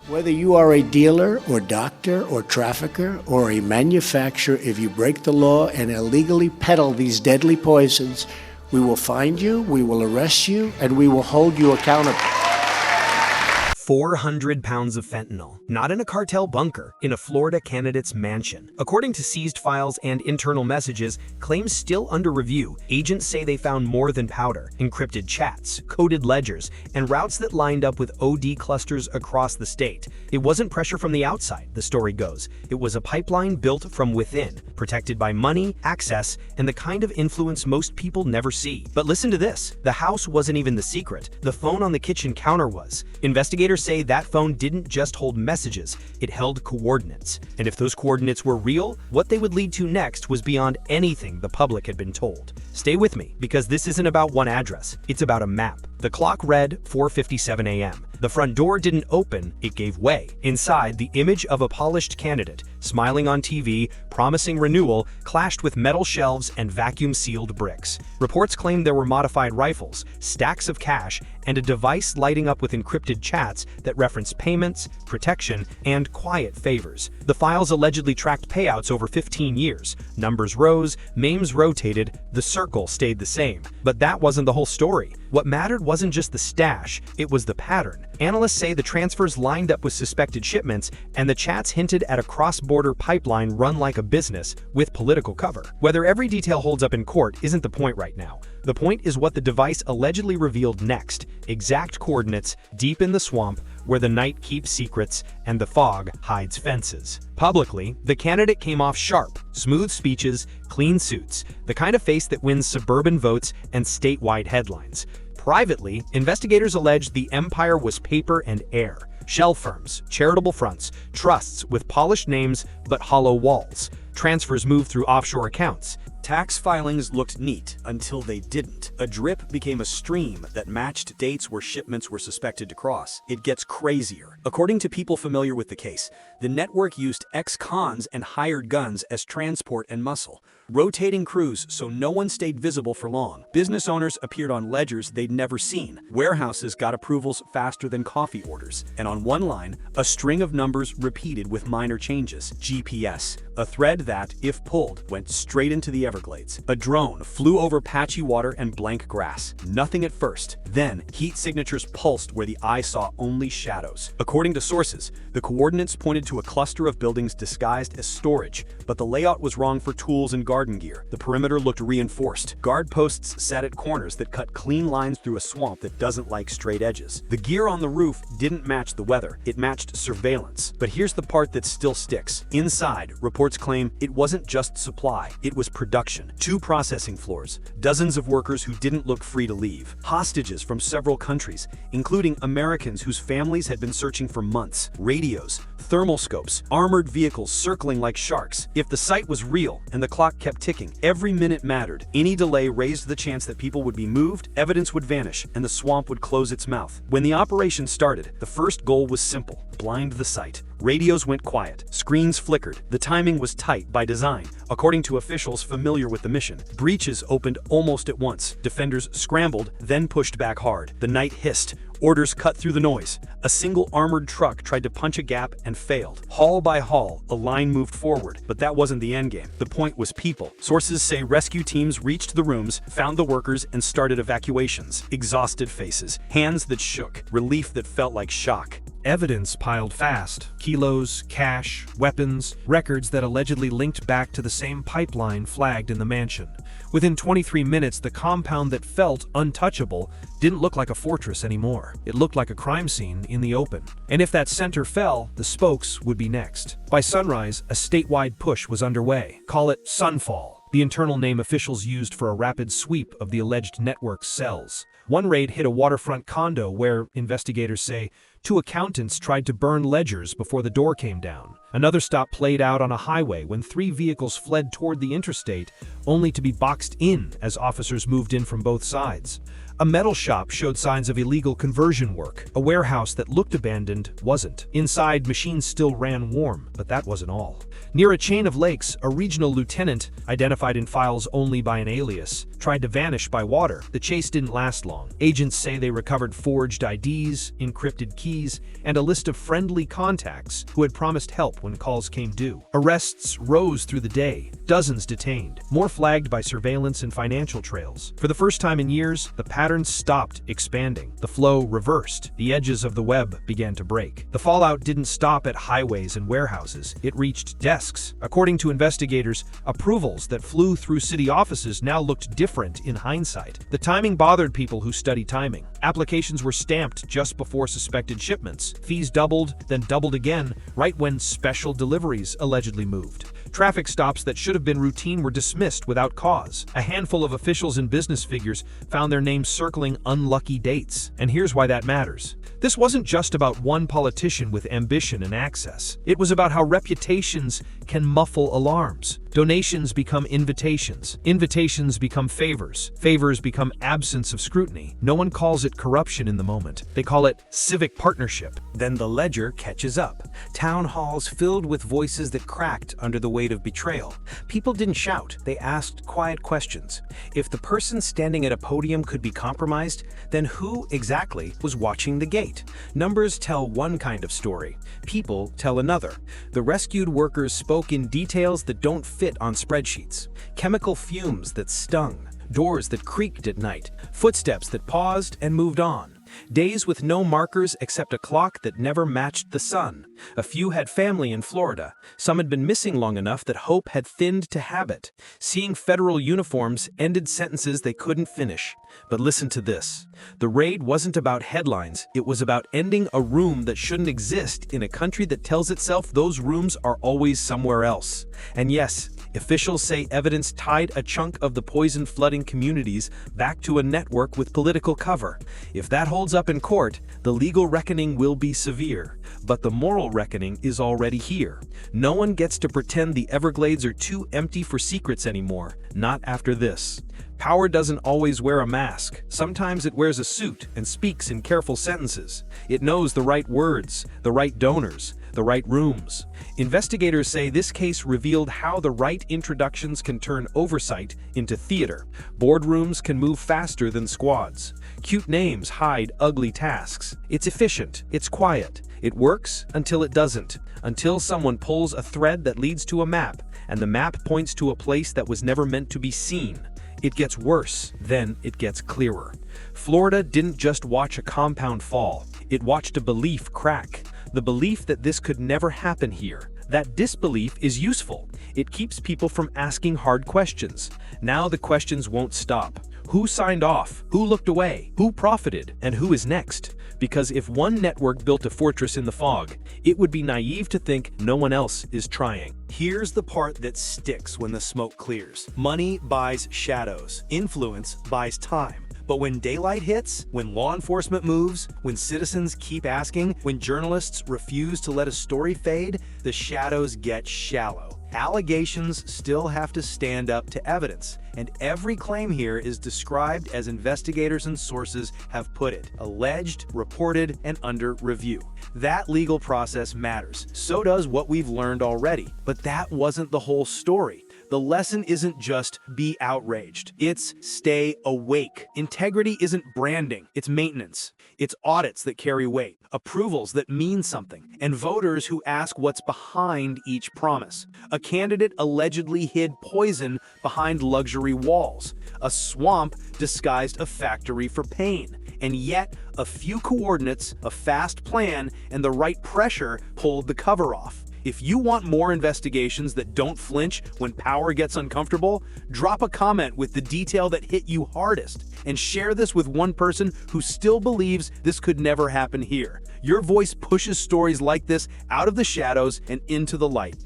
Whether you are a dealer or doctor or trafficker or a manufacturer, if you break the law and illegally peddle these deadly poisons, we will find you, we will arrest you, and we will hold you accountable. 400 pounds of fentanyl, not in a cartel bunker, in a Florida candidate's mansion. According to seized files and internal messages, claims still under review, agents say they found more than powder, encrypted chats, coded ledgers, and routes that lined up with OD clusters across the state. It wasn't pressure from the outside, the story goes. It was a pipeline built from within, protected by money, access, and the kind of influence most people never see. But listen to this. The house wasn't even the secret. The phone on the kitchen counter was. Investigators say that phone didn't just hold messages, it held coordinates. And if those coordinates were real, what they would lead to next was beyond anything the public had been told. Stay with me, because this isn't about one address, it's about a map. The clock read 4:57 a.m. The front door didn't open, it gave way. Inside, the image of a polished candidate, smiling on TV, promising renewal, clashed with metal shelves and vacuum-sealed bricks. Reports claim there were modified rifles, stacks of cash, and a device lighting up with encrypted chats that referenced payments, protection, and quiet favors. The files allegedly tracked payouts over 15 years. Numbers rose, names rotated, the circle stayed the same. But that wasn't the whole story. What mattered wasn't just the stash, it was the pattern. Analysts say the transfers lined up with suspected shipments, and the chats hinted at a cross-border pipeline run like a business with political cover. Whether every detail holds up in court isn't the point right now. The point is what the device allegedly revealed next: exact coordinates deep in the swamp where the night keeps secrets and the fog hides fences. Publicly, the candidate came off sharp, smooth speeches, clean suits, the kind of face that wins suburban votes and statewide headlines. Privately, investigators alleged the empire was paper and air. Shell firms, charitable fronts, trusts with polished names but hollow walls. Transfers moved through offshore accounts. Tax filings looked neat until they didn't. A drip became a stream that matched dates where shipments were suspected to cross. It gets crazier. According to people familiar with the case, the network used ex-cons and hired guns as transport and muscle, rotating crews so no one stayed visible for long. Business owners appeared on ledgers they'd never seen. Warehouses got approvals faster than coffee orders. And on one line, a string of numbers repeated with minor changes. GPS, a thread that, if pulled, went straight into the Everglades. A drone flew over patchy water and blank grass. Nothing at first. Then, heat signatures pulsed where the eye saw only shadows. According to sources, the coordinates pointed to a cluster of buildings disguised as storage, but the layout was wrong for tools and garden gear. The perimeter looked reinforced. Guard posts sat at corners that cut clean lines through a swamp that doesn't like straight edges. The gear on the roof didn't match the weather, it matched surveillance. But here's the part that still sticks. Inside, reports claim it wasn't just supply, it was production. 2 processing floors, dozens of workers who didn't look free to leave, hostages from several countries, including Americans whose families had been searching for months, radios, thermal scopes, armored vehicles circling like sharks. If the site was real and the clock kept ticking, every minute mattered. Any delay raised the chance that people would be moved, evidence would vanish, and the swamp would close its mouth. When the operation started, the first goal was simple: blind the site. Radios went quiet, screens flickered, the timing was tight by design. According to officials familiar with the mission, breaches opened almost at once. Defenders scrambled, then pushed back hard. The night hissed. Orders cut through the noise. A single armored truck tried to punch a gap and failed. Hall by hall, a line moved forward, but that wasn't the endgame. The point was people. Sources say rescue teams reached the rooms, found the workers, and started evacuations. Exhausted faces, hands that shook, relief that felt like shock. Evidence piled fast. Kilos, cash, weapons, records that allegedly linked back to the same pipeline flagged in the mansion. Within 23 minutes, the compound that felt untouchable didn't look like a fortress anymore. It looked like a crime scene in the open. And if that center fell, the spokes would be next. By sunrise, a statewide push was underway. Call it Sunfall, the internal name officials used for a rapid sweep of the alleged network's cells. One raid hit a waterfront condo where, investigators say, 2 accountants tried to burn ledgers before the door came down. Another stop played out on a highway when 3 vehicles fled toward the interstate, only to be boxed in as officers moved in from both sides. A metal shop showed signs of illegal conversion work. A warehouse that looked abandoned wasn't. Inside, machines still ran warm, but that wasn't all. Near a chain of lakes, a regional lieutenant, identified in files only by an alias, tried to vanish by water. The chase didn't last long. Agents say they recovered forged IDs, encrypted keys, and a list of friendly contacts who had promised help when calls came due. Arrests rose through the day, dozens detained, more flagged by surveillance and financial trails. For the first time in years, the pattern stopped expanding. The flow reversed. The edges of the web began to break. The fallout didn't stop at highways and warehouses. It reached desks. According to investigators, approvals that flew through city offices now looked different in hindsight. The timing bothered people who study timing. Applications were stamped just before suspected shipments. Fees doubled, then doubled again, right when special deliveries allegedly moved. Traffic stops that should have been routine were dismissed without cause. A handful of officials and business figures found their names circling unlucky dates. And here's why that matters. This wasn't just about one politician with ambition and access. It was about how reputations can muffle alarms. Donations become invitations. Invitations become favors. Favors become absence of scrutiny. No one calls it corruption in the moment. They call it civic partnership. Then the ledger catches up. Town halls filled with voices that cracked under the weight of betrayal. People didn't shout. They asked quiet questions. If the person standing at a podium could be compromised, then who exactly was watching the gate? Numbers tell one kind of story. People tell another. The rescued workers spoke in details that don't fit on spreadsheets. Chemical fumes that stung. Doors that creaked at night. Footsteps that paused and moved on. Days with no markers except a clock that never matched the sun. A few had family in Florida. Some had been missing long enough that hope had thinned to habit. Seeing federal uniforms ended sentences they couldn't finish. But listen to this. The raid wasn't about headlines. It was about ending a room that shouldn't exist in a country that tells itself those rooms are always somewhere else. And yes, officials say evidence tied a chunk of the poison flooding communities back to a network with political cover. If that holds up in court, the legal reckoning will be severe. But the moral reckoning is already here. No one gets to pretend the Everglades are too empty for secrets anymore. Not after this. Power doesn't always wear a mask. Sometimes it wears a suit and speaks in careful sentences. It knows the right words, the right donors, the right rooms. Investigators say this case revealed how the right introductions can turn oversight into theater. Boardrooms can move faster than squads. Cute names hide ugly tasks. It's efficient. It's quiet. It works until it doesn't. Until someone pulls a thread that leads to a map, and the map points to a place that was never meant to be seen. It gets worse, then it gets clearer. Florida didn't just watch a compound fall. It watched a belief crack. The belief that this could never happen here. That disbelief is useful. It keeps people from asking hard questions. Now the questions won't stop. Who signed off? Who looked away? Who profited? And who is next? Because if one network built a fortress in the fog, it would be naive to think no one else is trying. Here's the part that sticks when the smoke clears. Money buys shadows. Influence buys time. But when daylight hits, when law enforcement moves, when citizens keep asking, when journalists refuse to let a story fade, the shadows get shallow. Allegations still have to stand up to evidence, and every claim here is described as investigators and sources have put it: alleged, reported, and under review. That legal process matters. So does what we've learned already. But that wasn't the whole story. The lesson isn't just be outraged. It's stay awake. Integrity isn't branding, it's maintenance. It's audits that carry weight, approvals that mean something, and voters who ask what's behind each promise. A candidate allegedly hid poison behind luxury walls. A swamp disguised a factory for pain. And yet, a few coordinates, a fast plan, and the right pressure pulled the cover off. If you want more investigations that don't flinch when power gets uncomfortable, drop a comment with the detail that hit you hardest, and share this with one person who still believes this could never happen here. Your voice pushes stories like this out of the shadows and into the light.